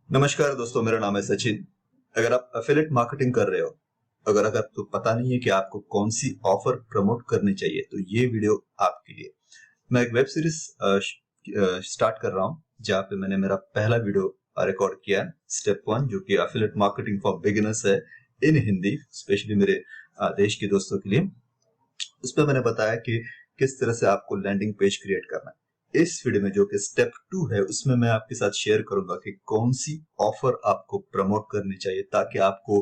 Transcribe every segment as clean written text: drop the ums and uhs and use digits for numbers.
नमस्कार दोस्तों, मेरा नाम है सचिन। अगर आप एफिलिएट मार्केटिंग कर रहे हो, अगर अगर आपको पता नहीं है कि आपको कौन सी ऑफर प्रमोट करनी चाहिए, तो ये वीडियो आपके लिए। मैं एक वेब सीरीज स्टार्ट कर रहा हूँ, जहाँ पे मैंने मेरा पहला वीडियो रिकॉर्ड किया है, स्टेप 1, जो कि एफिलिएट मार्केटिंग फॉर बिगिनर्स है इन हिंदी, स्पेशली मेरे देश के दोस्तों के लिए। उस पर मैंने बताया कि किस तरह से आपको लैंडिंग पेज क्रिएट करना है। इस वीडियो में जो कि स्टेप 2 है, उसमें मैं आपके साथ शेयर करूंगा कि कौन सी ऑफर आपको प्रमोट करनी चाहिए ताकि आपको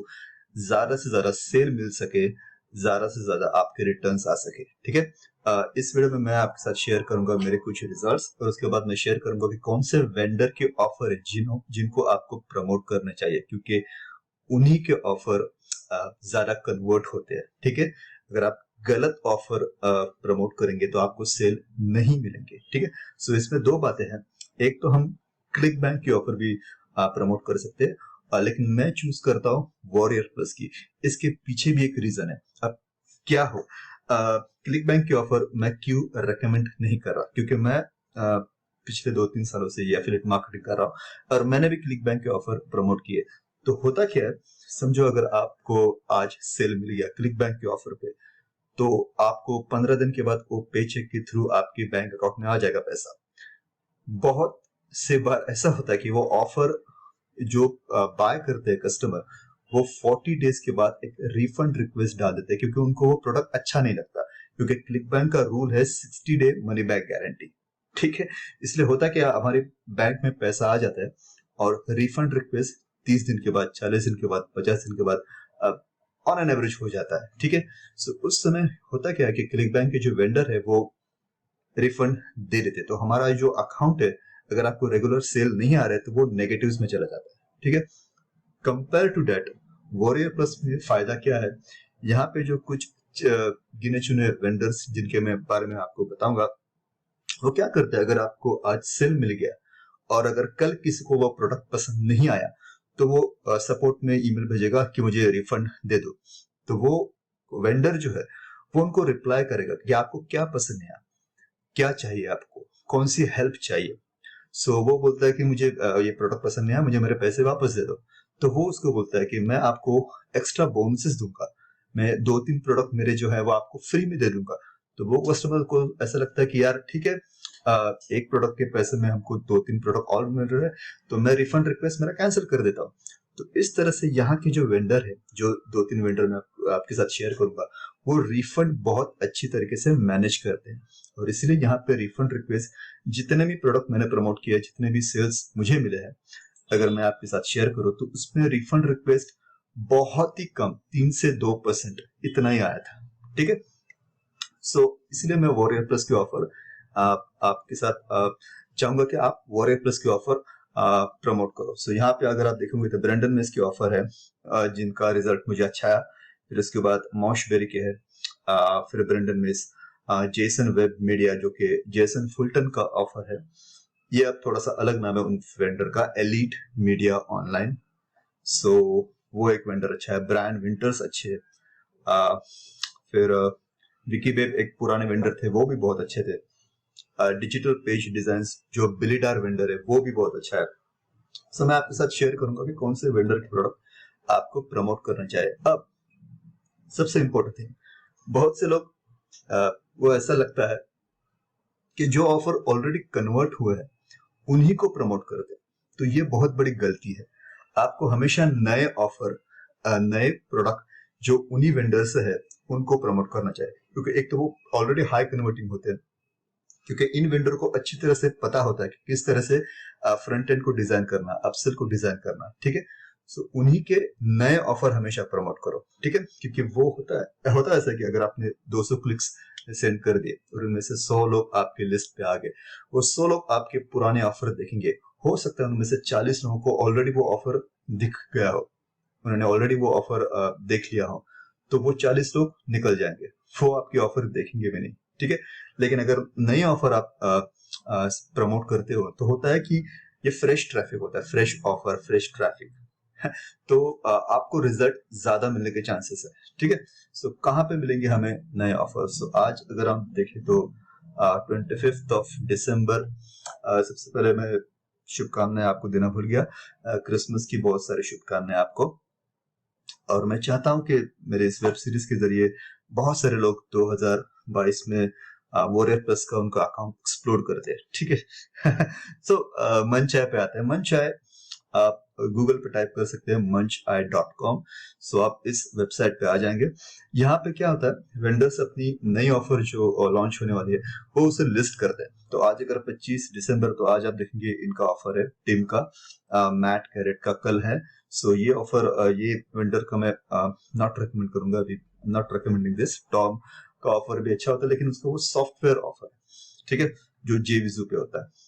ज्यादा से ज्यादा सेल मिल सके, ज्यादा से ज्यादा आपके रिटर्न्स आ सके। ठीक है। इस वीडियो में मैं आपके साथ शेयर करूंगा मेरे कुछ रिजल्ट्स, और उसके बाद मैं शेयर करूंगा कि कौन से वेंडर के ऑफर है जिनको आपको प्रमोट करना चाहिए, क्योंकि उन्हीं के ऑफर ज्यादा कन्वर्ट होते हैं। ठीक है। अगर आप गलत ऑफर प्रमोट करेंगे तो आपको सेल नहीं मिलेंगे। ठीक है। सो इसमें दो बातें हैं। एक तो हम क्लिक बैंक की ऑफर भी प्रमोट कर सकते हैं, लेकिन मैं चूज करता हूँ वॉरियर प्लस की। इसके पीछे भी एक रीजन है। अब क्या हो, क्लिक बैंक की ऑफर मैं क्यों रेकमेंड नहीं कर रहा, क्योंकि मैं पिछले 2-3 सालों से ये एफिलिएट मार्केटिंग कर रहा हूँ और मैंने भी क्लिक बैंक के ऑफर प्रमोट किए। तो होता क्या है, समझो अगर आपको आज सेल मिल गया क्लिक बैंक के ऑफर पे, तो आपको 15 दिन के बाद वो पेचेक के थ्रू आपके बैंक अकाउंट में आ जाएगा पैसा। बहुत से बार ऐसा होता है कि वो ऑफर जो बाय करते हैं कस्टमर, वो 40 डेज के बाद एक रिफंड रिक्वेस्ट डाल देते हैं, क्योंकि उनको वो प्रोडक्ट अच्छा नहीं लगता, क्योंकि क्लिक बैंक का रूल है 60 डे मनी बैक गारंटी। ठीक है। इसलिए होता क्या, हमारे बैंक में पैसा आ जाता है और रिफंड रिक्वेस्ट 30 दिन के बाद, 40 दिन के बाद, 50 दिन के बाद ऑन एन एवरेज हो जाता है। ठीक है। सो उस समय होता क्या है कि क्लिक बैंक के जो वेंडर है वो रिफंड दे देते, तो हमारा जो अकाउंट है, अगर आपको रेगुलर सेल नहीं आ रहा है तो वो नेगेटिव्स में चला जाता है। ठीक है। Compare to date Warrior Plus में फायदा क्या है, यहाँ पे जो कुछ गिने चुने वेंडर्स जिनके मैं बारे में आपको बताऊंगा, वो क्या करते हैं, अगर आपको आज सेल मिल गया और अगर कल किसी को वो प्रोडक्ट पसंद नहीं आया, तो वो सपोर्ट में ईमेल भेजेगा कि मुझे रिफंड दे दो। तो वो वेंडर जो है वो उनको रिप्लाई करेगा कि आपको क्या पसंद है, क्या चाहिए, आपको कौन सी हेल्प चाहिए। सो वो बोलता है कि मुझे ये प्रोडक्ट पसंद नहीं आया, मुझे मेरे पैसे वापस दे दो। तो वो उसको बोलता है कि मैं आपको एक्स्ट्रा बोनसेस दूंगा, मैं 2-3 प्रोडक्ट मेरे जो है वो आपको फ्री में दे दूंगा। तो वो कस्टमर को ऐसा लगता है कि यार ठीक है, एक प्रोडक्ट के पैसे में हमको 2-3 प्रोडक्ट और मिल रहे हैं, तो मैं रिफंड रिक्वेस्ट मेरा कैंसिल कर देता हूँ। तो इस तरह से यहाँ के जो वेंडर है, जो 2-3 वेंडर मैं आपके साथ शेयर करूंगा, वो रिफंड बहुत अच्छी तरीके से मैनेज करते हैं। और इसलिए यहाँ पे रिफंड रिक्वेस्ट, जितने भी प्रोडक्ट मैंने प्रमोट किया, जितने भी सेल्स मुझे मिले हैं, अगर मैं आपके साथ शेयर करूं, तो उसमें रिफंड रिक्वेस्ट बहुत ही कम, 3 से 2% इतना ही आया था। ठीक है। सो इसलिए मैं वॉरियर प्लस की ऑफर आपके साथ चाहूंगा कि आप वॉरियर प्लस की ऑफर प्रमोट करो। सो यहाँ पे अगर आप देखोगे तो ब्रेंडन मेस की ऑफर है, जिनका रिजल्ट मुझे अच्छा आया। फिर उसके बाद मॉशबेरी के है, फिर Brendan Mace, Jason Webb Media, जो कि जेसन फुलटन का ऑफर है। ये अब थोड़ा सा अलग नाम है उन वेंडर का, एलीट मीडिया ऑनलाइन। सो वो एक वेंडर अच्छा है। ब्रांड विंटर्स अच्छे है। फिर विकीवेब एक पुराने वेंडर थे, वो भी बहुत अच्छे थे। डिजिटल पेज डिजाइन जो बिलीडार वेंडर है, वो भी बहुत अच्छा है। सो मैं आपके साथ शेयर करूंगा कि कौन से वेंडर के प्रोडक्ट आपको प्रमोट करना चाहिए। अब सबसे इंपॉर्टेंट थिंग, बहुत से लोग वो ऐसा लगता है कि जो ऑफर ऑलरेडी कन्वर्ट हुए हैं उन्हीं को प्रमोट करते हैं। तो ये बहुत बड़ी गलती है। आपको हमेशा नए ऑफर, नए प्रोडक्ट जो उन्हीं वेंडर से है, उनको प्रमोट करना चाहिए, क्योंकि एक तो वो ऑलरेडी हाई कन्वर्टिंग होते हैं, क्योंकि इन वेंडर को अच्छी तरह से पता होता है कि किस तरह से फ्रंट एंड को डिजाइन करना, अपसेल को डिजाइन करना। ठीक है। सो उन्हीं के नए ऑफर हमेशा प्रमोट करो। ठीक है। क्योंकि वो होता है ऐसा कि अगर आपने 200 क्लिक्स सेंड कर दिए और उनमें से 100 लोग आपके लिस्ट पे आ गए, वो 100 लोग आपके पुराने ऑफर देखेंगे। हो सकता है उनमें से 40 लोगों को ऑलरेडी वो ऑफर दिख गया हो, उन्होंने ऑलरेडी वो ऑफर देख लिया हो, तो वो 40 लोग निकल जाएंगे, वो आपकी ऑफर देखेंगे भी नहीं। ठीक है। लेकिन अगर नई ऑफर आप प्रमोट करते हो, तो होता है कि ये फ्रेश ट्रैफिक होता है, फ्रेश ऑफर, फ्रेश ट्रैफिक। तो आपको रिजल्ट ज्यादा मिलने के चांसेस है। ठीक है। सो कहाँ पे मिलेंगे हमें नए ऑफर? सो आज अगर हम देखें तो 25 ऑफ दिसंबर, सबसे पहले मैं शुभकामनाएं आपको देना भूल गया। क्रिसमस की बहुत सारी शुभकामनाएं आपको। और मैं चाहता हूं कि मेरे इस वेब सीरीज के जरिए बहुत सारे लोग 2022 में वॉरियर प्लस का उनका अकाउंट एक्सप्लोर कर दे, ठीक है। सो मन चाय पे आते हैं। मन चाय आप गूगल पे टाइप कर सकते हैं munchai.com। सो आप इस वेबसाइट पे आ जाएंगे। यहाँ पे क्या होता है, वेंडर्स अपनी नई ऑफर जो लॉन्च होने वाली है वो उसे लिस्ट करते हैं। तो आज अगर 25 दिसंबर, तो आज आप देखेंगे इनका ऑफर है टिम का, मैट कैरेट का कल है। सो ये ऑफर, ये वेंडर का मैं नॉट रिकमेंड करूंगा अभी, नॉट रिकमेंडिंग दिस। टॉम का ऑफर भी अच्छा होता है, लेकिन उसका वो सॉफ्टवेयर ऑफर है, ठीक है, जो जेविजू पे होता है।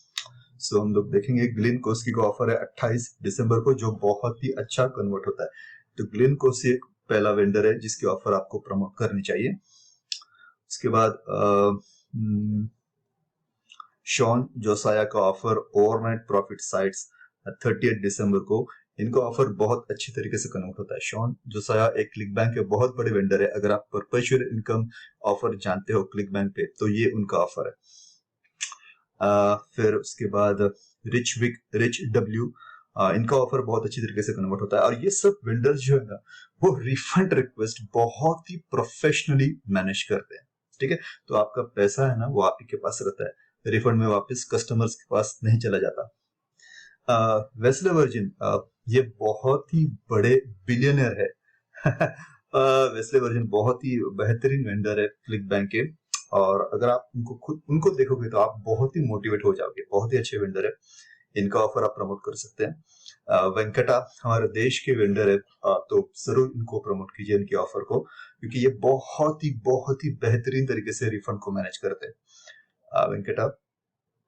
सो हम लोग देखेंगे ग्लेन कोस्की का ऑफर है 28 दिसंबर को, जो बहुत ही अच्छा कन्वर्ट होता है। तो ग्लेन कोस्की एक पहला वेंडर है जिसकी ऑफर आपको प्रमोट करनी चाहिए। उसके बाद शॉन जोसाया का ऑफर ओवरनाइट प्रॉफिट साइट्स 30 दिसंबर को। इनका ऑफर बहुत अच्छी तरीके से कन्वर्ट होता है। शॉन जोसाया एक क्लिक बैंक के बहुत बड़े वेंडर है। अगर आप परपेचुअल इनकम ऑफर जानते हो क्लिक बैंक पे, तो ये उनका ऑफर है। फिर उसके बाद रिच डब्ल्यू, इनका ऑफर बहुत अच्छी तरीके से कन्वर्ट होता है। और ये सब वेंडर्स जो है ना, वो रिफंड रिक्वेस्ट बहुत ही प्रोफेशनली मैनेज करते हैं, ठीक है। तो आपका पैसा है ना, वो आप ही के पास रहता है, रिफंड में वापस कस्टमर्स के पास नहीं चला जाता। वेस्ले वर्जिन, ये बहुत ही बड़े बिलियनर है। वेस्ले वर्जिन बहुत ही बेहतरीन वेंडर है क्लिक बैंक के। और अगर आप उनको देखोगे तो आप बहुत ही मोटिवेट हो जाओगे। बहुत ही अच्छे वेंडर है, इनका ऑफर आप प्रमोट कर सकते हैं। वेंकटा हमारे देश के वेंडर है, तो जरूर इनको प्रमोट कीजिए, इनके ऑफर को, क्योंकि ये बहुत ही बेहतरीन तरीके से रिफंड को मैनेज करते हैं, वेंकटा।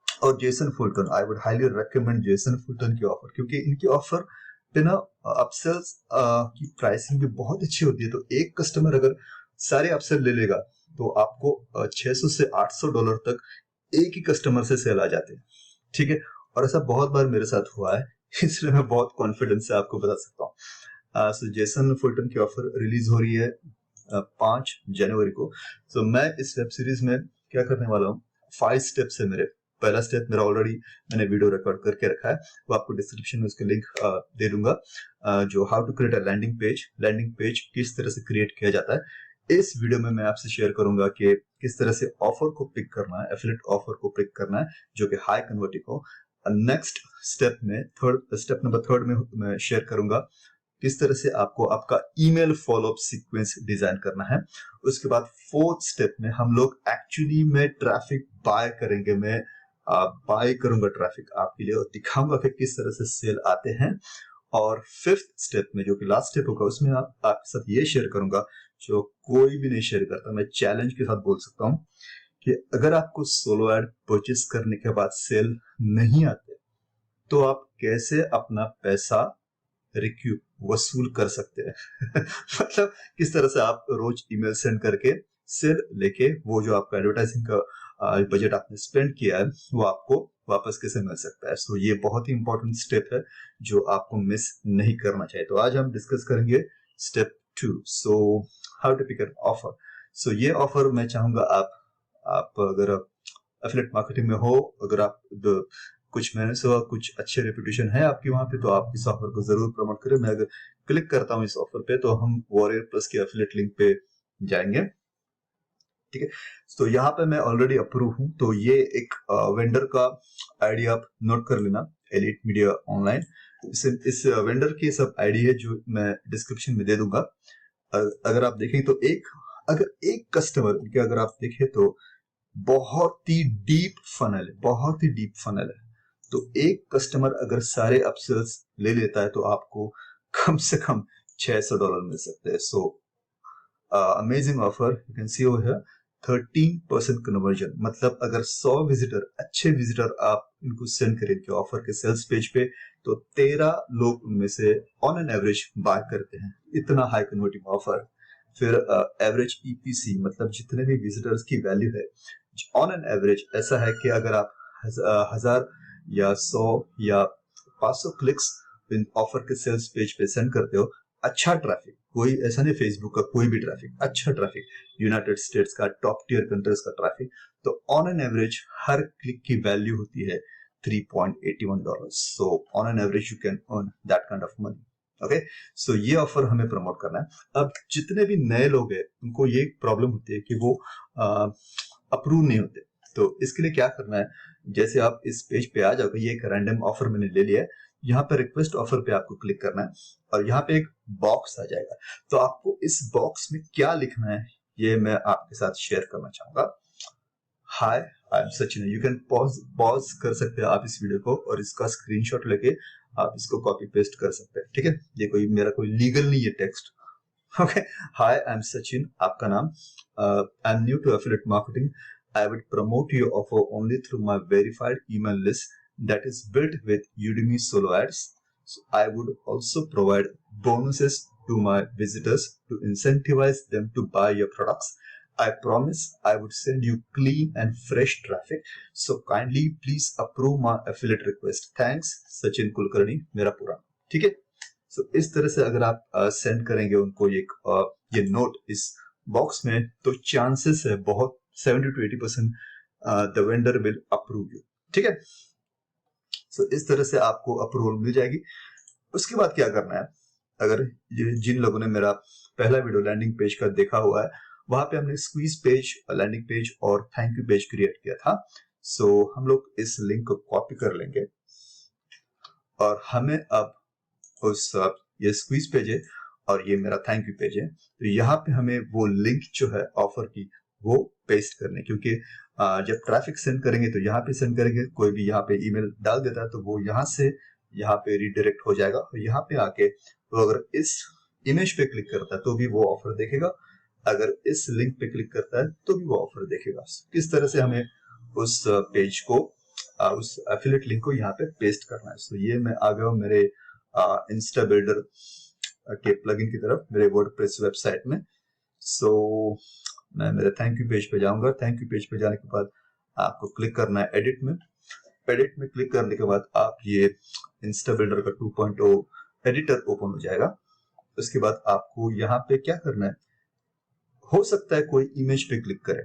और Jason Fulton, I would highly recommend Jason Fulton की ऑफर, क्योंकि इनकी ऑफर पे ना अपसेल्स की प्राइसिंग भी बहुत अच्छी होती है। तो एक कस्टमर अगर सारे अपसेल ले लेगा तो आपको 600 से $800 तक एक ही कस्टमर से सेल आ जाते हैं, ठीक है। और ऐसा बहुत बार मेरे साथ हुआ है, इसलिए मैं बहुत कॉन्फिडेंस से आपको बता सकता हूँ। सो जेसन फुलटन की ऑफर रिलीज हो रही है 5 जनवरी को। सो मैं इस वेब सीरीज में क्या करने वाला हूँ, 5 स्टेप्स है मेरे। पहला स्टेप मेरा ऑलरेडी मैंने वीडियो रिकॉर्ड करके रखा है, वो आपको डिस्क्रिप्शन में उसका लिंक दे दूंगा, जो how to create a landing page किस तरह से क्रिएट किया जाता है। इस वीडियो में मैं आपसे शेयर करूंगा कि किस तरह से ऑफर को पिक करना है, एफिलिएट ऑफर को पिक करना है जो कि हाई कन्वर्टिंग हो। नेक्स्ट स्टेप में स्टेप नंबर 3 में मैं शेयर करूंगा किस तरह से आपको आपका ईमेल फॉलोअप सीक्वेंस डिजाइन करना है। उसके बाद 4th स्टेप में हम लोग एक्चुअली में ट्रैफिक बाय करेंगे। मैं बाय करूंगा ट्रैफिक आपके लिए और दिखाऊंगा कि किस तरह से सेल आते हैं। और 5th स्टेप में, जो कि लास्ट स्टेप होगा, उसमें आपके साथ ये शेयर करूंगा जो कोई भी नहीं शेयर करता। मैं चैलेंज के साथ बोल सकता हूँ कि अगर आपको सोलो एड परचेस करने के बाद सेल नहीं आते, तो आप कैसे अपना पैसा रिक्यूब वसूल कर सकते हैं। मतलब किस तरह से आप रोज ईमेल सेंड करके सेल लेके वो जो आपका एडवर्टाइजिंग का बजट आपने स्पेंड किया है वो आपको वापस कैसे मिल सकता है। सो ये बहुत ही इंपॉर्टेंट स्टेप है जो आपको मिस नहीं करना चाहिए। तो आज हम डिस्कस करेंगे step 2, so how to pick an offer. So ये ऑफर मैं चाहूंगा आप अगर एफिलिएट मार्केटिंग में हो, अगर आप कुछ महीने से कुछ अच्छे रेपुटेशन है आपकी वहां पे, तो आप इस ऑफर को जरूर प्रमोट करें। मैं अगर क्लिक करता हूं इस ऑफर पे तो हम वॉरियर प्लस के एफिलिएट लिंक पे जाएंगे, ठीक है। तो यहाँ पे मैं ऑलरेडी अप्रूव हूं, तो ये एक वेंडर का आईडी आप नोट कर लेना, एलिट मीडिया ऑनलाइन। इस वेंडर की सब आईडी है जो मैं डिस्क्रिप्शन में दे दूंगा। अगर आप देखें तो अगर एक कस्टमर के अगर आप देखें तो बहुत ही डीप फनल है। तो एक कस्टमर अगर सारे अपसेल्स ले लेता है तो आपको कम से कम $600 मिल सकते हैं। So amazing offer, you can see over here 13% conversion. मतलब अगर 100 अच्छे विजिटर आप इनको सेंड करें इनके ऑफर के सेल्स पेज पे, तो 13 लोग उनमें से ऑन एन एवरेज बाय करते हैं। इतना हाई कन्वर्टिंग ऑफर। फिर एवरेज ईपीसी, मतलब जितने भी विजिटर्स की वैल्यू है ऑन एन एवरेज ऐसा है कि अगर आप 1000 या 100 या 500 क्लिक्स इन ऑफर के सेल्स पेज पे सेंड करते हो, अच्छा ट्रैफिक, कोई ऐसा नहीं फेसबुक का कोई भी ट्रैफिक, अच्छा ट्रैफिक, यूनाइटेड स्टेट्स का टॉप टियर कंट्रीज का ट्रैफिक, तो on an average her click की वैल्यू होती है $3.81. So on an average you can earn that kind of money. Okay, so ये ऑफर हमें प्रमोट करना है। अब जितने भी नए लोग हैं उनको ये प्रॉब्लम होती है कि वो अप्रूव नहीं होते। तो इसके लिए क्या करना है, जैसे आप इस पेज पे आ जाओगे, ये एक रैंडम ऑफर मैंने ले लिया है, यहाँ पे रिक्वेस्ट ऑफर पे आपको क्लिक करना है और यहाँ पे एक बॉक्स आ जाएगा। तो आपको इस बॉक्स में क्या लिखना है ये मैं आपके साथ शेयर करना चाहूंगा। Hi, I am Sachin. You can pause कर सकते हैं आप इस वीडियो को और इसका स्क्रीनशॉट लेके आप इसको कॉपी पेस्ट कर सकते हैं। ठीक है, ये मेरा कोई लीगल नहीं है text. Okay, hi, I am Sachin, आपका नाम। I am new to affiliate marketing. I would promote your offer only through my verified email list that is built with Udemy Solo Ads. So I would also provide bonuses to my visitors to incentivize them to buy your products. I promise I would send you clean and fresh traffic. So kindly please approve my affiliate request. Thanks, Sachin Kulkarni, मेरा पूरा। ठीक है, so इस तरह से अगर आप send करेंगे उनको ये नोट इस बॉक्स में, तो चांसेस है बहुत 70 to 80% the vendor will approve you. ठीक है, so इस तरह से आपको अप्रूवल मिल जाएगी। उसके बाद क्या करना है, अगर जिन लोगों ने मेरा पहला वीडियो लैंडिंग पेज का देखा हुआ है, वहां पे हमने स्क्वीज पेज, लैंडिंग पेज और थैंक यू पेज क्रिएट किया था। सो हम लोग इस लिंक को कॉपी कर लेंगे और हमें अब ये स्क्वीज पेज है और ये मेरा थैंक यू पेज है, तो यहाँ पे हमें वो लिंक जो है ऑफर की वो पेस्ट करने, क्योंकि जब ट्रैफिक सेंड करेंगे तो यहाँ पे सेंड करेंगे, कोई भी यहाँ पे ईमेल डाल देता है तो वो यहाँ से यहाँ पे रिडायरेक्ट हो जाएगा और यहाँ पे आके तो अगर इस इमेज पे क्लिक करता है तो भी वो ऑफर देखेगा, अगर इस लिंक पे क्लिक करता है तो भी वो ऑफर देखेगा। किस तरह से हमें उस पेज को उस एफिलिएट लिंक को यहाँ पे पेस्ट करना है। तो ये मैं आ गया हूँ मेरे इंस्टा बिल्डर के प्लगइन की तरफ, मेरे वर्डप्रेस वेबसाइट में। सो मैं मेरे थैंक यू पेज पे जाऊंगा। थैंक यू पेज पे जाने के बाद आपको क्लिक करना है एडिट में। एडिट में क्लिक करने के बाद आप ये इंस्टा बिल्डर का 2.0 एडिटर ओपन हो जाएगा। उसके बाद आपको यहाँ पे क्या करना है, हो सकता है कोई इमेज पे क्लिक करे,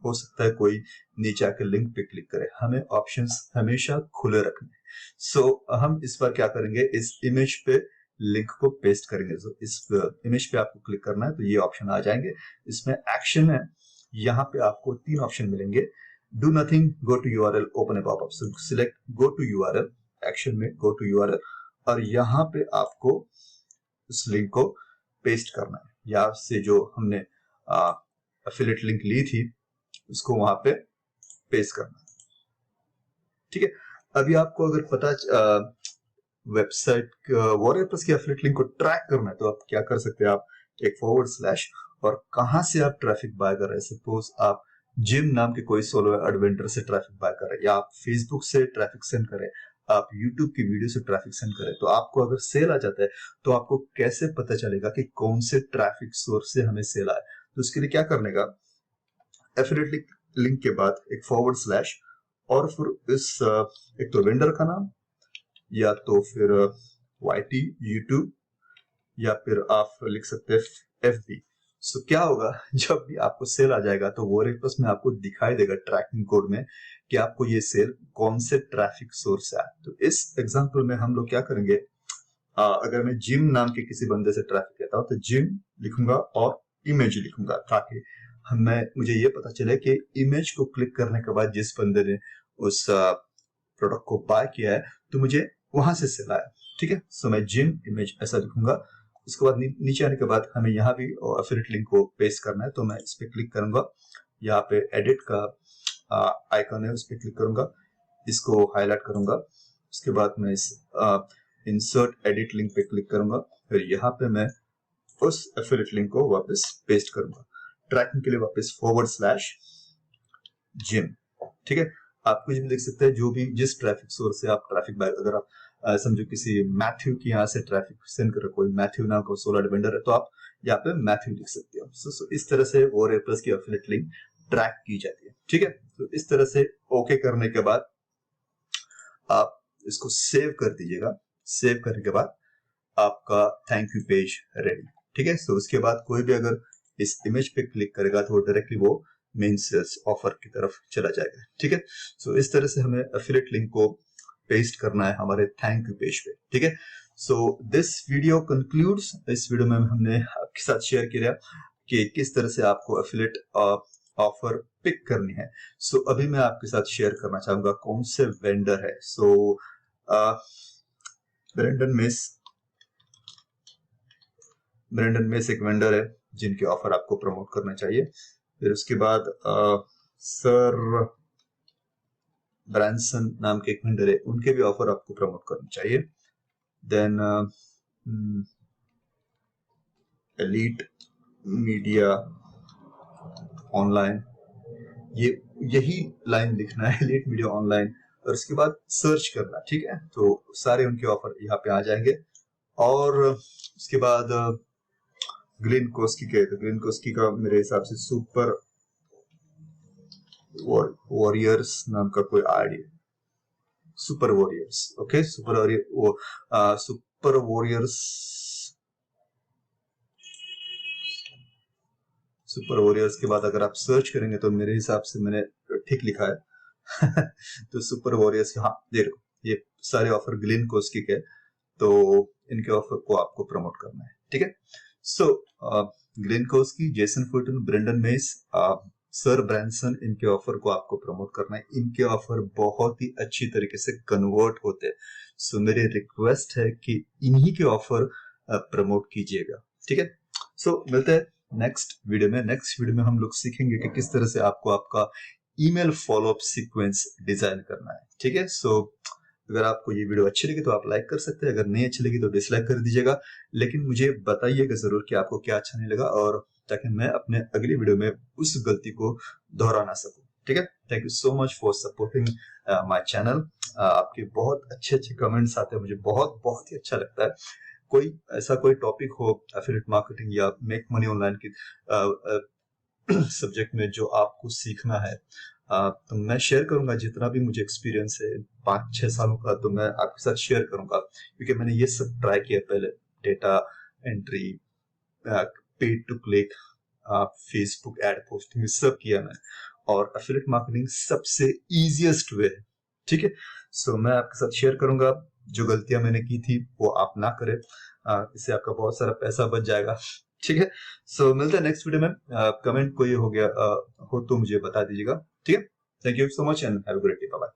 हो सकता है कोई नीचे आके लिंक पे क्लिक करे, हमें ऑप्शंस हमेशा खुले रखने। सो हम इस बार क्या करेंगे, इस इमेज पे लिंक को पेस्ट करेंगे। तो इस इमेज पे आपको क्लिक करना है तो ये ऑप्शन आ जाएंगे। इसमें एक्शन है, यहाँ पे आपको 3 ऑप्शन मिलेंगे। Do nothing, go to URL, open a popup. So select go to URL, action में गो टू यूआरएल और यहाँ पे आपको उस लिंक को पेस्ट करना है। यहाँ से जो हमने एफिलिएट लिंक ली थी उसको वहां पे पेस्ट करना है। ठीक है, अभी आपको अगर पता वेबसाइट वॉरप्रेस की एफिलिएट लिंक को ट्रैक करना है तो आप क्या कर सकते हैं, आप एक फॉरवर्ड / और कहां से आप ट्रैफिक बाय कर रहे हैं। सपोज आप जिम नाम के कोई सोलो एडवेंचर से ट्रैफिक बाय कर रहे हैं, या आप फेसबुक से ट्रैफिक सेंड करें, आप यूट्यूब की वीडियो से ट्रैफिक सेंड करें, तो आपको अगर सेल आ जाता है तो आपको कैसे पता चलेगा कि कौन से ट्रैफिक सोर्स से हमें सेल आए। तो उसके लिए क्या करने का, एफिलिएट लिंक के बाद एक फॉरवर्ड / और फिर इस एक तो वेंडर का नाम, या तो फिर YT यूट्यूब, या फिर आप लिख सकते हैं FB। सो क्या होगा, जब भी आपको सेल आ जाएगा तो वॉरप्रेस में आपको दिखाई देगा ट्रैकिंग कोड में कि आपको ये सेल कौन से ट्रैफिक सोर्स है। तो इस एग्जांपल में हम लोग क्या करेंगे, अगर मैं जिम नाम के किसी बंदे से ट्रैफिक लेता हूँ तो जिम लिखूंगा और इमेज लिखूंगा, ताकि मुझे ये पता चले कि इमेज को क्लिक करने के बाद जिस बंदे ने उस प्रोडक्ट को बाय किया है तो मुझे वहां से सेल आया। ठीक है, सो मैं जिम इमेज ऐसा लिखूंगा। उसके बाद नीचे आने के बाद हमें यहाँ भी एफिलिएट लिंक को पेस्ट करना है, तो मैं इस पे क्लिक करूंगा। यहाँ पे एडिट का आइकन है, उस पर क्लिक करूंगा, इसको हाईलाइट करूंगा। उसके बाद मैं इस इंसर्ट एडिट लिंक पे क्लिक करूंगा, फिर यहाँ पे मैं उस एफिलिएट लिंक को वापस पेस्ट करूंगा। ट्रैकिंग के लिए वापस फॉरवर्ड / जिम। ठीक है, आप कुछ भी लिख सकते हैं, जो भी जिस ट्रैफिक सोर्स से आप ट्रैफिक बाय, अगर आप समझो किसी मैथ्यू की यहाँ से ट्रैफिक सेंड कर रहे, कोई मैथ्यू नाम का सोलो वेंडर है, तो आप यहाँ पे मैथ्यू लिख सकते हो। सो इस तरह से वॉरप्रेस की एफिलिएट लिंक ट्रैक की जाती है। ठीक है, तो इस तरह से ओके करने के बाद आप इसको सेव कर दीजिएगा। सेव करने के बाद आपका थैंक यू पेज रेडी। ठीक है, तो उसके बाद कोई भी अगर इस इमेज पे क्लिक करेगा तो डायरेक्टली वो मेन सेल्स ऑफर की तरफ चला जाएगा। ठीक है, सो इस तरह से हमें एफिलिएट लिंक को पेस्ट करना है हमारे थैंक यू पेज पे, ठीक है। सो दिस वीडियो कंक्लूड्स, इस वीडियो में हमने आपके साथ शेयर किया कि किस तरह से आपको एफिलिएट ऑफर पिक करनी है। सो अभी मैं आपके साथ शेयर करना चाहूंगा कौन से वेंडर है। सो ब्रेंडन मेस एक वेंडर है जिनके ऑफर आपको प्रमोट करना चाहिए। फिर उसके बाद सर ब्रांसन नाम के एक वेंडर है, उनके भी ऑफर आपको प्रमोट करना चाहिए। देन एलीट मीडिया ऑनलाइन, यही लाइन लिखना है, एलीट मीडिया ऑनलाइन, और उसके बाद सर्च करना, ठीक है। तो सारे उनके ऑफर यहाँ पे आ जाएंगे। और उसके बाद ग्लेन कोस्की के, तो ग्लेन कोस्की का मेरे हिसाब से सुपर वॉरियर्स नाम का कोई idea, super warriors, okay, super warriors के बाद अगर आप सर्च करेंगे तो मेरे हिसाब से मैंने ठीक लिखा है तो सुपर वॉरियर्स, हाँ देखो ये सारे ऑफर ग्लेन कोस्की के, तो इनके ऑफर को आपको प्रमोट करना है, ठीक है। So Glen Koski, Jason Fulton, Brendan Mace, sir Branson, इनके ऑफर को आपको प्रमोट करना है। इनके ऑफर बहुत ही अच्छी तरीके से कन्वर्ट होते हैं। सो मेरी रिक्वेस्ट है कि इन्हीं के ऑफर प्रमोट कीजिएगा, ठीक है। सो मिलते हैं नेक्स्ट वीडियो में। नेक्स्ट वीडियो में हम लोग सीखेंगे कि किस तरह से आपको आपका ईमेल फॉलोअप सीक्वेंस डिजाइन करना है, ठीक है। सो अगर आपको ये वीडियो अच्छी लगी तो आप लाइक कर सकते हैं, अगर नहीं अच्छी लगी तो डिसलाइक कर दीजिएगा, लेकिन मुझे बताइएगा जरूर कि आपको क्या अच्छा नहीं लगा, और ताकि मैं अपने अगली वीडियो में उस गलती को दोहरा ना सकूं, ठीक है। Thank you so much for supporting my channel. आपके बहुत अच्छे कमेंट्स आते हैं, मुझे बहुत ही अच्छा लगता है। कोई ऐसा कोई टॉपिक हो एफिलिएट मार्केटिंग या मेक मनी ऑनलाइन की सब्जेक्ट में जो आपको सीखना है, तो मैं शेयर करूंगा जितना भी मुझे एक्सपीरियंस है 5-6 सालों का, तो मैं आपके साथ शेयर करूंगा, क्योंकि मैंने ये सब ट्राई किया पहले, data entry, paid to click, Facebook ad posting, सब किया मैं, और एफिलिएट मार्केटिंग सबसे इजीएस्ट वे है, ठीक है। सो मैं आपके साथ शेयर करूंगा, जो गलतियां मैंने की थी वो आप ना करें, इससे आपका बहुत सारा पैसा बच जाएगा, ठीक है। सो मिलते हैं नेक्स्ट वीडियो में। कमेंट कोई हो गया हो तो मुझे बता दीजिएगा, ठीक है। Thank you so much and have a great day, bye bye.